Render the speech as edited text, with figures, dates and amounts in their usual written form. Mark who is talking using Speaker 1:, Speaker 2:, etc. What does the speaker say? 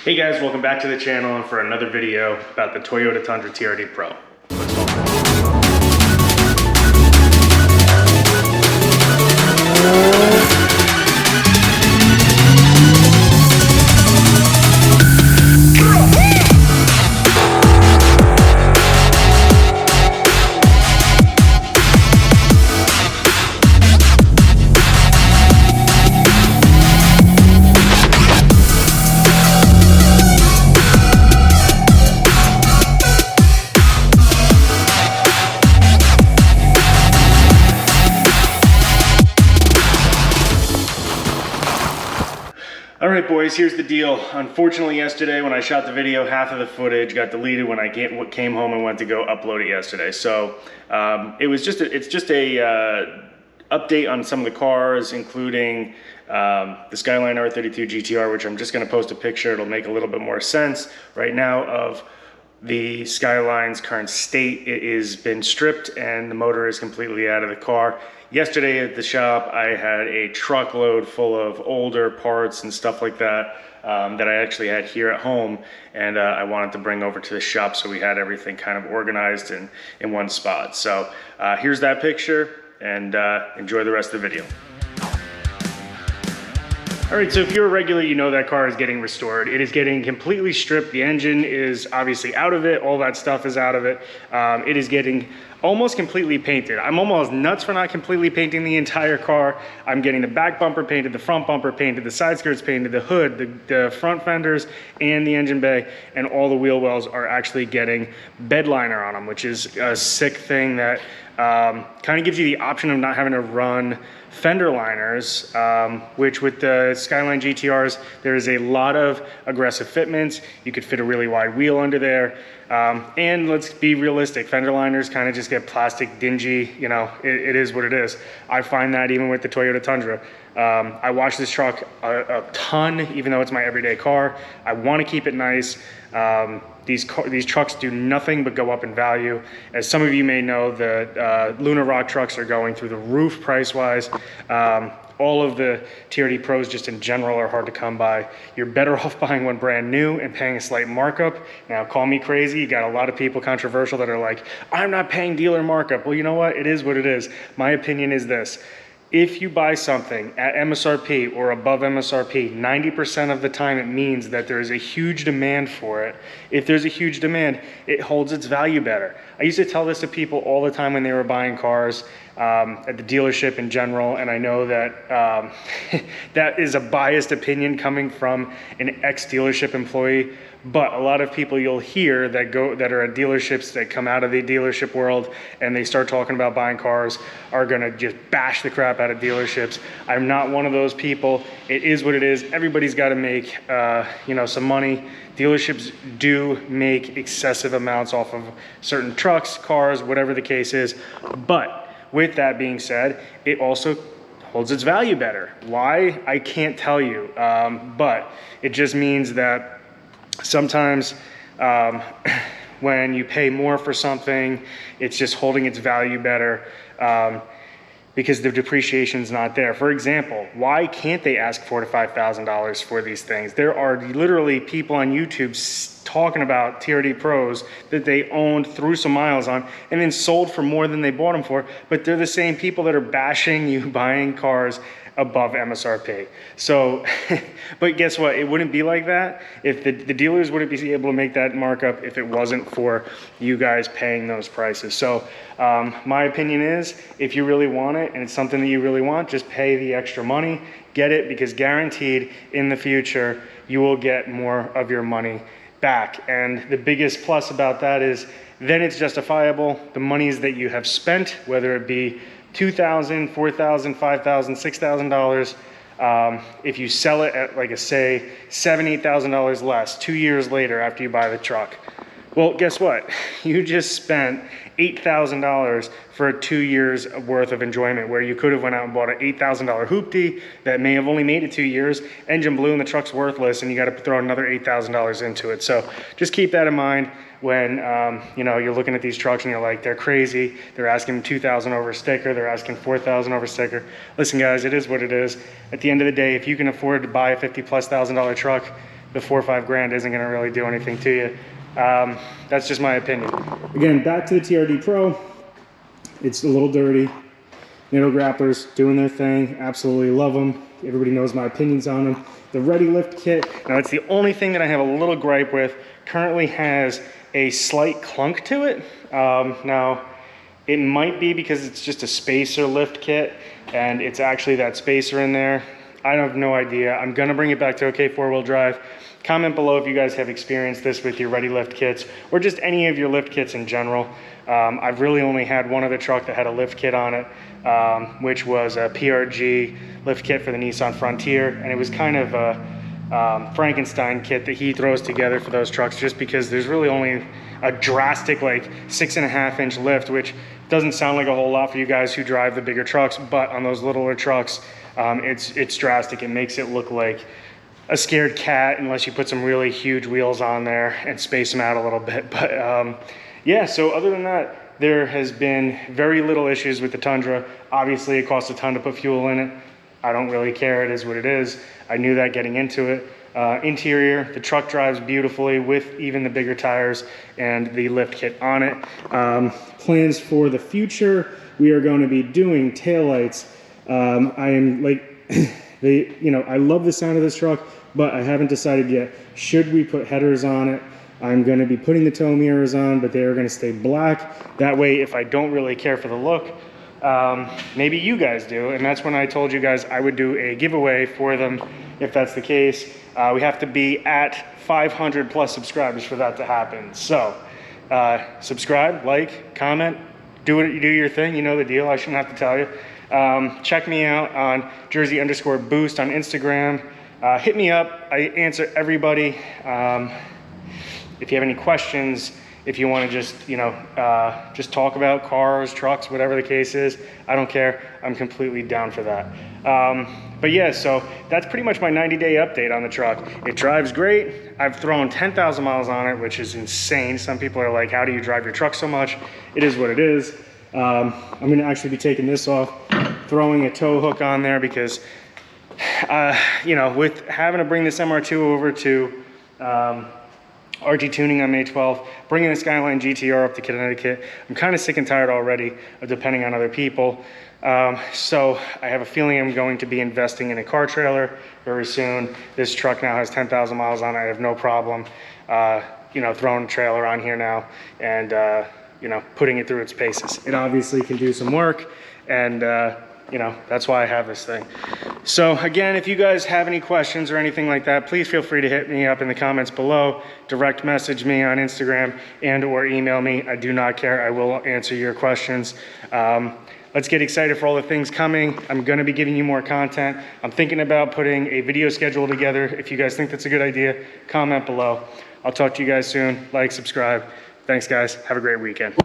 Speaker 1: Hey guys, welcome back to the channel and for another video about the Toyota Tundra TRD Pro. Alright boys, here's the deal. Unfortunately yesterday when I shot the video, half of the footage got deleted when I came home and went to go upload it yesterday. So it's just a update on some of the cars, including the Skyline R32 GTR, which I'm just going to post a picture. It'll make a little bit more sense right now of the Skyline's current state. It has been stripped and the motor is completely out of the car. Yesterday at the shop, I had a truckload full of older parts and stuff like that that I actually had here at home, and I wanted to bring over to the shop so we had everything kind of organized in one spot. So here's that picture, and enjoy the rest of the video. All right, so if you're a regular, you know that car is getting restored. It is getting completely stripped. The engine is obviously out of it. All that stuff is out of it. It is getting almost completely painted. I'm almost nuts for not completely painting the entire car. I'm getting the back bumper painted, the front bumper painted, the side skirts painted, the hood, the front fenders, and the engine bay, and all the wheel wells are actually getting bed liner on them, which is a sick thing that kind of gives you the option of not having to run fender liners, which with the Skyline GTRs, there is a lot of aggressive fitments. You could fit a really wide wheel under there. And let's be realistic, fender liners kind of just get plastic, dingy, you know, it is what it is. I find that even with the Toyota Tundra. I wash this truck a ton, even though it's my everyday car. I want to keep it nice. These trucks do nothing but go up in value. As some of you may know, the Luna Rock trucks are going through the roof price-wise. All of the TRD Pros just in general are hard to come by. You're better off buying one brand new and paying a slight markup. Now, call me crazy. You got a lot of people controversial that are like, I'm not paying dealer markup. Well, you know what? It is what it is. My opinion is this. If you buy something at MSRP or above MSRP, 90% of the time it means that there is a huge demand for it. If there's a huge demand, it holds its value better. I used to tell this to people all the time when they were buying cars at the dealership in general, and I know that that is a biased opinion coming from an ex-dealership employee. But a lot of people you'll hear that are at dealerships that come out of the dealership world and they start talking about buying cars are gonna just bash the crap out of dealerships. I'm not one of those people. It is what it is. Everybody's got to make you know, some money. Dealerships do make excessive amounts off of certain trucks, cars, whatever the case is. But with that being said, it also holds its value better. Why? I can't tell you, but it just means that sometimes when you pay more for something, it's just holding its value better because the depreciation's not there. For example, why can't they ask $4,000 to $5,000 for these things? There are literally people on YouTube talking about TRD Pros that they owned, threw some miles on, and then sold for more than they bought them for, but they're the same people that are bashing you buying cars above MSRP. So, but guess what? It wouldn't be like that if the dealers wouldn't be able to make that markup if it wasn't for you guys paying those prices. So my opinion is, if you really want it and it's something that you really want, just pay the extra money, get it, because guaranteed in the future, you will get more of your money back. And the biggest plus about that is then it's justifiable. The monies that you have spent, whether it be $2,000, $4,000, $5,000, $6,000. If you sell it at, like, say, $7,000, $8,000 less 2 years later after you buy the truck, well, guess what? You just spent $8,000 for 2 years worth of enjoyment, where you could have went out and bought an $8,000 hoopty that may have only made it 2 years, engine blew and the truck's worthless, and you got to throw another $8,000 into it. So just keep that in mind when you know, you're looking at these trucks and you're like, they're crazy. They're asking $2,000 over a sticker. They're asking $4,000 over a sticker. Listen, guys, it is what it is. At the end of the day, if you can afford to buy a $50,000+ truck, the 4 or 5 grand isn't gonna really do anything to you. That's just my opinion. Again, back to the TRD Pro. It's a little dirty. Needle grapplers doing their thing. Absolutely love them. Everybody knows my opinions on them. The Ready Lift kit, now it's the only thing that I have a little gripe with. Currently has a slight clunk to it. Now, it might be because it's just a spacer lift kit and it's actually that spacer in there. I have no idea. I'm gonna bring it back to OK 4-wheel drive. Comment below if you guys have experienced this with your Ready Lift kits or just any of your lift kits in general. I've really only had one other truck that had a lift kit on it, which was a PRG lift kit for the Nissan Frontier, and it was kind of a Frankenstein kit that he throws together for those trucks, just because there's really only a drastic like 6.5-inch lift, which doesn't sound like a whole lot for you guys who drive the bigger trucks, but on those littler trucks, it's drastic. It makes it look like a scared cat unless you put some really huge wheels on there and space them out a little bit. But yeah, so other than that, there has been very little issues with the Tundra. Obviously, it costs a ton to put fuel in it. I don't really care. It is what it is. I knew that getting into it. Interior, the truck drives beautifully with even the bigger tires and the lift kit on it. Plans for the future, we are going to be doing taillights. I am like, I love the sound of this truck, but I haven't decided yet. Should we put headers on it? I'm going to be putting the tow mirrors on, but they are going to stay black. That way, if I don't really care for the look, maybe you guys do. And that's when I told you guys I would do a giveaway for them if that's the case. We have to be at 500 plus subscribers for that to happen. So subscribe, like, comment, do your thing. You know the deal. I shouldn't have to tell you. Check me out on Jersey_Boost on Instagram. Hit me up. I answer everybody. If you have any questions, if you want to just talk about cars, trucks, whatever the case is, I don't care. I'm completely down for that. But yeah, so that's pretty much my 90-day update on the truck. It drives great. I've thrown 10,000 miles on it, which is insane. Some people are like, how do you drive your truck so much? It is what it is. I'm going to actually be taking this off, throwing a tow hook on there because, with having to bring this MR2 over to RT Tuning on May 12th, bringing the Skyline GTR up to Connecticut, I'm kind of sick and tired already of depending on other people. So I have a feeling I'm going to be investing in a car trailer very soon. This truck now has 10,000 miles on it. I have no problem, throwing a trailer on here now and, putting it through its paces. It obviously can do some work, and that's why I have this thing. So again, if you guys have any questions or anything like that, please feel free to hit me up in the comments below, direct message me on Instagram and/or email me. I do not care. I will answer your questions. Let's get excited for all the things coming. I'm gonna be giving you more content. I'm thinking about putting a video schedule together. If you guys think that's a good idea, comment below. I'll talk to you guys soon. Like, subscribe. Thanks guys. Have a great weekend.